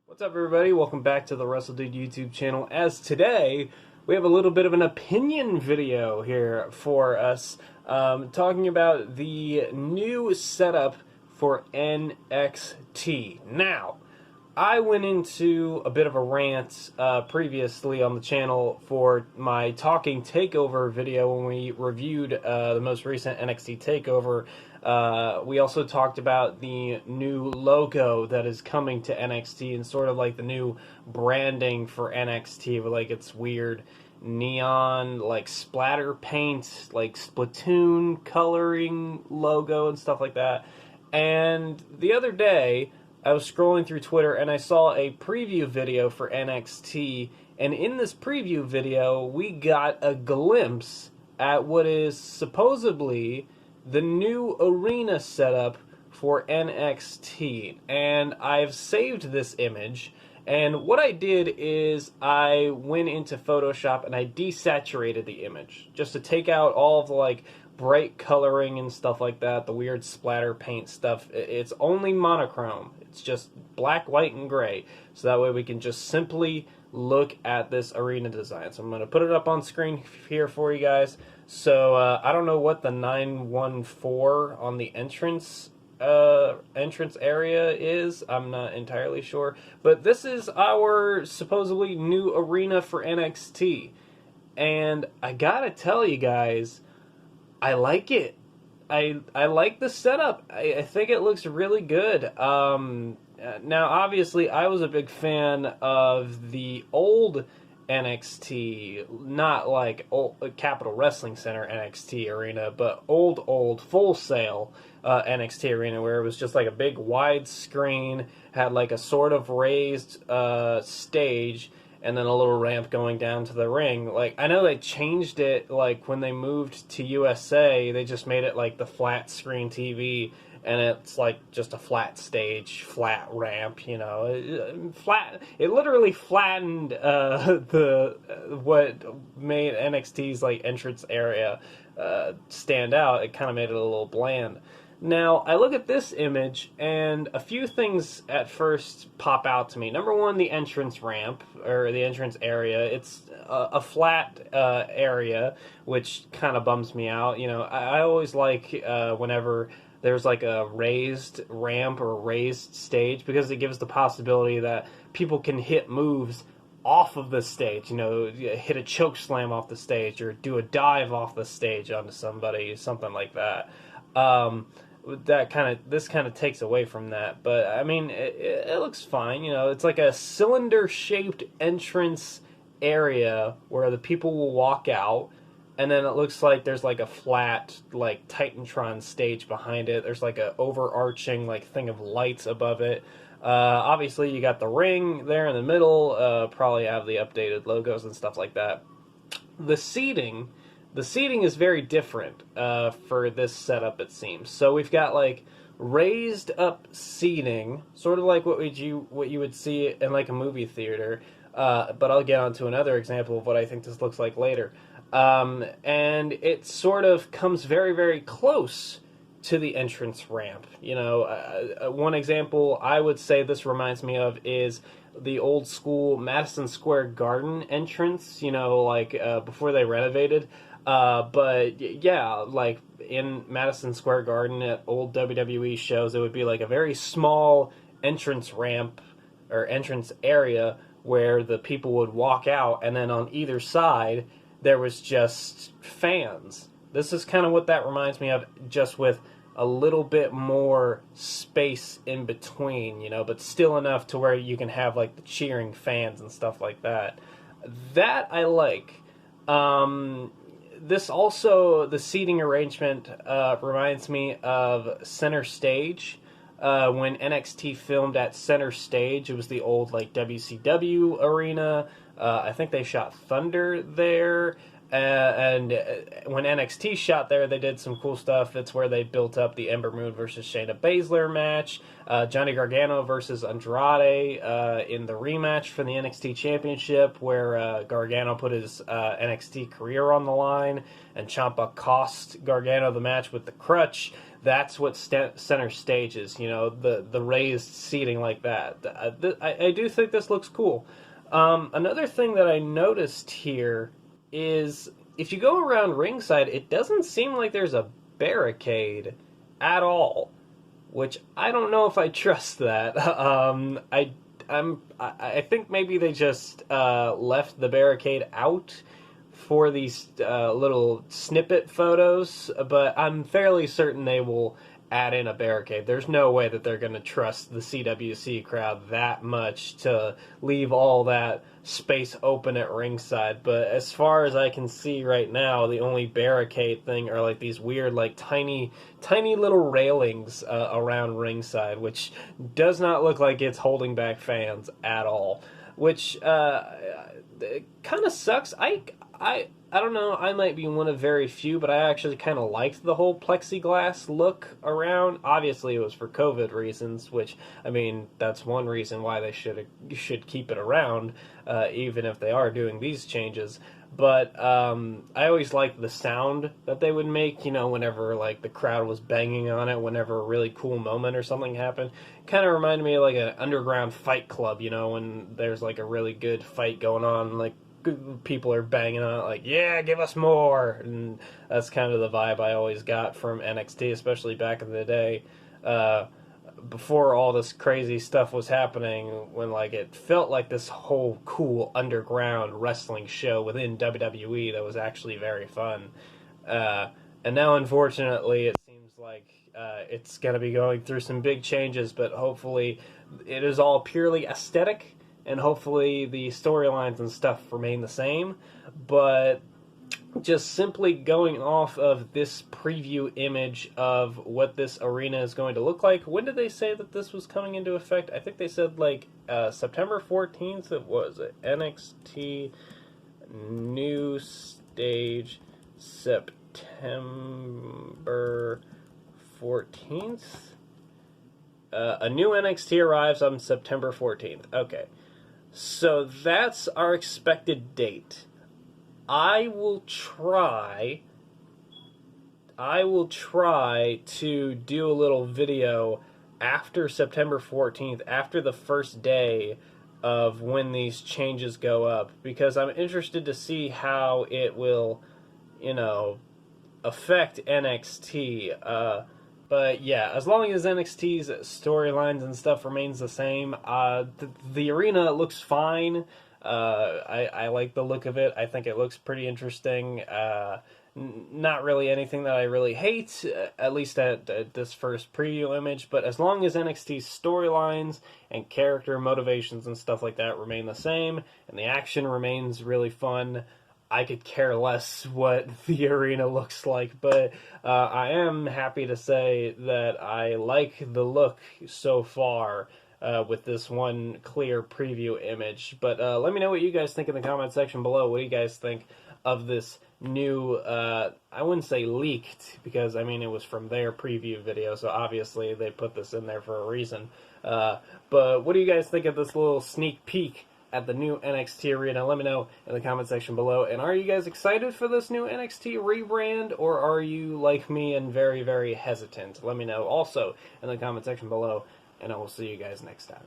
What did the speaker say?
What's up, everybody? Welcome back to the WrestleDude YouTube channel. As today, we have a little bit of an opinion video here for us, talking about the new setup for NXT. Now, I went into a bit of a rant previously on the channel for my Talking Takeover video when we reviewed the most recent NXT Takeover. We also talked about the new logo that is coming to NXT and sort of like the new branding for NXT with like its weird neon like splatter paint, like Splatoon coloring logo and stuff like that. And the other day I was scrolling through Twitter and I saw a preview video for NXT, and in this preview video we got a glimpse at what is supposedly the new arena setup for NXT. And I've saved this image, and what I did is I went into Photoshop and I desaturated the image just to take out all of the like bright coloring and stuff like that, the weird splatter paint stuff. It's only monochrome. It's just black, white, and gray. So that way we can just simply look at this arena design. So I'm going to put it up on screen here for you guys. So I don't know what the 914 on the entrance area is. I'm not entirely sure. But this is our supposedly new arena for NXT. And I gotta tell you guys, I like it. I like the setup. I think it looks really good. Now, obviously, I was a big fan of the old NXT, not like old Capitol Wrestling Center NXT arena, but old Full Sail NXT arena, where it was just like a big wide screen, had like a sort of raised stage, and then a little ramp going down to the ring. Like, I know they changed it, like, when they moved to USA, they just made it, like, the flat screen TV, and it's, like, just a flat stage, flat ramp, you know. It literally flattened what made NXT's, like, entrance area stand out. It kind of made it a little bland. Now, I look at this image, and a few things at first pop out to me. Number one, the entrance ramp, or the entrance area. It's a flat area, which kind of bums me out. You know, I always like whenever there's like a raised ramp or a raised stage, because it gives the possibility that people can hit moves off of the stage, you know, hit a choke slam off the stage, or do a dive off the stage onto somebody, something like that. This kind of takes away from that, but I mean, it looks fine. You know, it's like a cylinder-shaped entrance area where the people will walk out, and then it looks like there's like a flat, like Titantron stage behind it. There's like a overarching like thing of lights above it. Obviously, you got the ring there in the middle. Probably have the updated logos and stuff like that. The seating is very different for this setup, it seems. So we've got like raised up seating, sort of like what you would see in like a movie theater. But I'll get onto another example of what I think this looks like later. And it sort of comes very, very close to the entrance ramp. You know, one example I would say this reminds me of is the old school Madison Square Garden entrance, you know, like before they renovated. But yeah, like in Madison Square Garden at old WWE shows, it would be like a very small entrance ramp or entrance area where the people would walk out, and then on either side there was just fans. This is kind of what that reminds me of, just with a little bit more space in between, you know, but still enough to where you can have like the cheering fans and stuff like that. That I like. This also, the seating arrangement reminds me of Center Stage. When NXT filmed at Center Stage, it was the old like WCW arena. I think they shot Thunder there. And when NXT shot there, they did some cool stuff. It's where they built up the Ember Moon versus Shayna Baszler match, Johnny Gargano versus Andrade in the rematch for the NXT Championship, where Gargano put his NXT career on the line, and Ciampa cost Gargano the match with the crutch. that's what center stage is, you know, the raised seating like that. I do think this looks cool. Another thing that I noticed here is if you go around ringside, it doesn't seem like there's a barricade at all, which I don't know if I trust that. I think maybe they just left the barricade out for these little snippet photos, but I'm fairly certain they will add in a barricade. There's no way that they're going to trust the CWC crowd that much to leave all that space open at ringside. But as far as I can see right now, the only barricade thing are like these weird, like tiny little railings around ringside, which does not look like it's holding back fans at all, which kind of sucks. I don't know, I might be one of very few, but I actually kind of liked the whole plexiglass look around. Obviously, it was for COVID reasons, which, I mean, that's one reason why they should keep it around, even if they are doing these changes. But I always liked the sound that they would make, you know, whenever, like, the crowd was banging on it, whenever a really cool moment or something happened. Kind of reminded me of, like, an underground fight club, you know, when there's, like, a really good fight going on, like, people are banging on it like, yeah, give us more. And that's kind of the vibe I always got from NXT, especially back in the day, before all this crazy stuff was happening, when like it felt like this whole cool underground wrestling show within WWE that was actually very fun. And now, unfortunately, it seems like it's going to be going through some big changes, but hopefully it is all purely aesthetic, and hopefully the storylines and stuff remain the same. But just simply going off of this preview image of what this arena is going to look like, when did they say that this was coming into effect? I think they said like September 14th. It was NXT new stage September 14th. A new NXT arrives on September 14th. Okay. So that's our expected date. I will try to do a little video after September 14th, after the first day of when these changes go up, because I'm interested to see how it will, you know, affect NXT. But yeah, as long as NXT's storylines and stuff remains the same, the arena looks fine. I like the look of it. I think it looks pretty interesting. Not really anything that I really hate, at least at this first preview image. But as long as NXT's storylines and character motivations and stuff like that remain the same, and the action remains really fun, I could care less what the arena looks like. But I am happy to say that I like the look so far with this one clear preview image. But let me know what you guys think in the comment section below. What do you guys think of this new, I wouldn't say leaked, because I mean it was from their preview video, so obviously they put this in there for a reason. But what do you guys think of this little sneak peek at the new NXT arena? Let me know in the comment section below. And are you guys excited for this new NXT rebrand, or are you like me and very, very hesitant? Let me know also in the comment section below, and I will see you guys next time.